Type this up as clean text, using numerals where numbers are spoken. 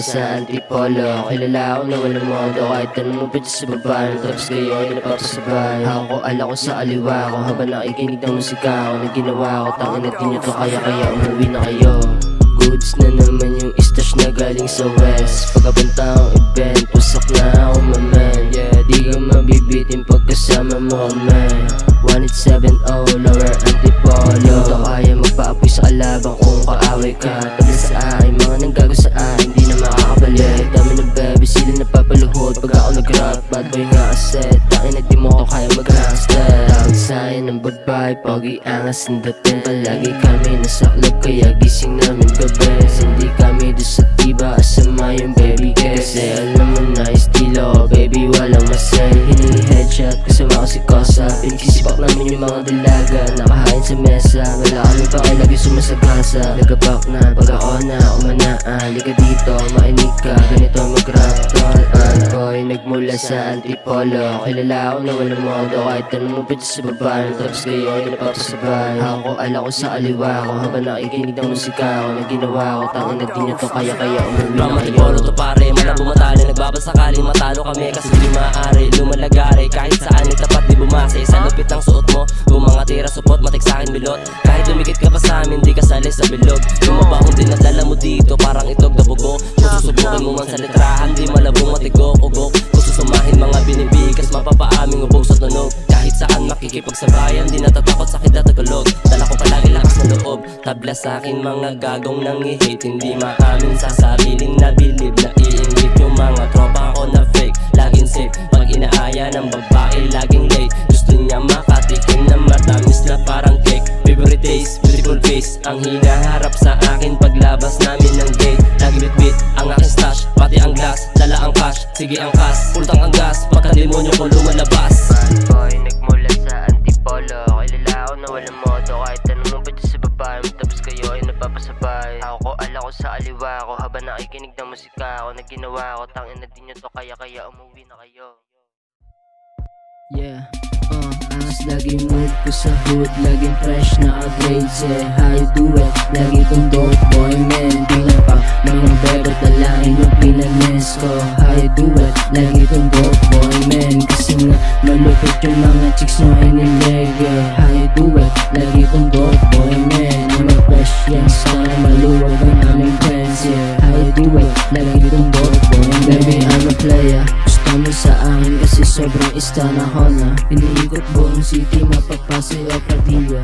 sa antipolo. Kilala ako na walang modo, kahit tanong mo pwede sa baba. Tapos kayo ay napapasabay. Ako ko ala ko sa aliwa ko, habang nakikinig ng musika ko na ginawa ko. Tangin natin nyo to, kaya umuwi na kayo. Goods na naman yung stash na galing sa west. Pagkapunta akong event, pusak na ako maman. Yeah, di ka mabibitin pagkasama mo man. 1870 lower antipolo. Ito kaya magpaapoy sa kalabang kung kaaway ka. Tabi sa akin, mga nanggago sa akin, di na makakabalik. Dami ng baby, sila napapaluhod pag ako nag-rap. Bad boy nga aset, takin na di mo ko kaya mag-hashtag. Tawag sa'kin ng babae, pogi angas ang dating. Palagi kami nasa club, kaya gising namin gabi. Hindi kami doon sa tiba, asama yung baby. Kasi alam mo na estilo, baby walang masay. Hini-headshot, kasama ko si Kosa. Pinagkisipak namin yung mga dalaga, nakahain sa mesa. Wala kami pa kayo lagi sumasagasa. Nagapak na, pag ako na umanaan. Liga dito, mainig ka, ganito mag-rap. Tol, boy, nagmula sa antipolo. Kilala ako na walang modo, kahit tanong mo pwede sa baba. Tapos kayo ay napapasabay. Ako ko ala ko sa aliwa ko, habang nakikinig ng musika ko na ginawa ko. Tangin na din nyo to, kaya umuwi na kayo. Antipolo to pare, malabo matali. Nagbabasakaling matalo kami kasi di maaari lumalagari. Kahit saan nagtapat di bumase. Sa lupit ng suot mo, kung mga tira supot, matik sa'kin milot. Kahit dumikit ka pa sa'min, di kasali sa bilog. Yung mabahong din nadala mo dito, parang itog na bugo. Kung susubukin mo man sa litrahan, di malabong matigok-ugok. Kung susumahin mga binibigas, mapapaaming ubog sa tunog. Kahit saan makikipagsabayan, di natatakot sakit na tagalog. Dala ko palagi lakas na loob, tabla sa'kin mga gagong nang-i-hate. Hindi maamin sa sariling nabilib na iingit yung mga tropa ko na fake. Laging safe, pag inaaya ng babae, laging late. Gusto niya makatikim na matamis na parang cake. Favorite taste, beautiful face, ang hinaharap sa akin paglabas namin ng gate. Lagi bitbit ang aking stash, pati ang glass, dala ang cash, sige ang cash. Pultang ang gas, pagka-demonyo ko lumalabas. Bad boy, nagmula sa antipolo. Kilala ako na walang modo, kahit tanong mo pwede sa baba. Tapos kayo ay napapasabay. Ako ko ala ko sa aliwa ko, habang nakikinig ng musika ko na ginawa ko. Tangin na din nyo to, kaya umuwi na kayo. Yeah, angas lagi mood ko sa hood, laging fresh na upgrades. Yeah, how you do it? Lagi kong dope boy man. Di na pa mga bebe, talahin yung pinanes ko. How you do it? Lagi kong dope boy man. Kasi nga malupit yung mga chicks na inileg. Yeah, how you do it? Lagi kong dope boy man. Mga fresh yan, sana maluwag ang aming friends. Yeah, how you do it? Lagi kong dope boy man. Baby, I'm a player. Mo sa akin kasi sobrang ista na ako na. Iniikot buong city, mapapasay o Padilla.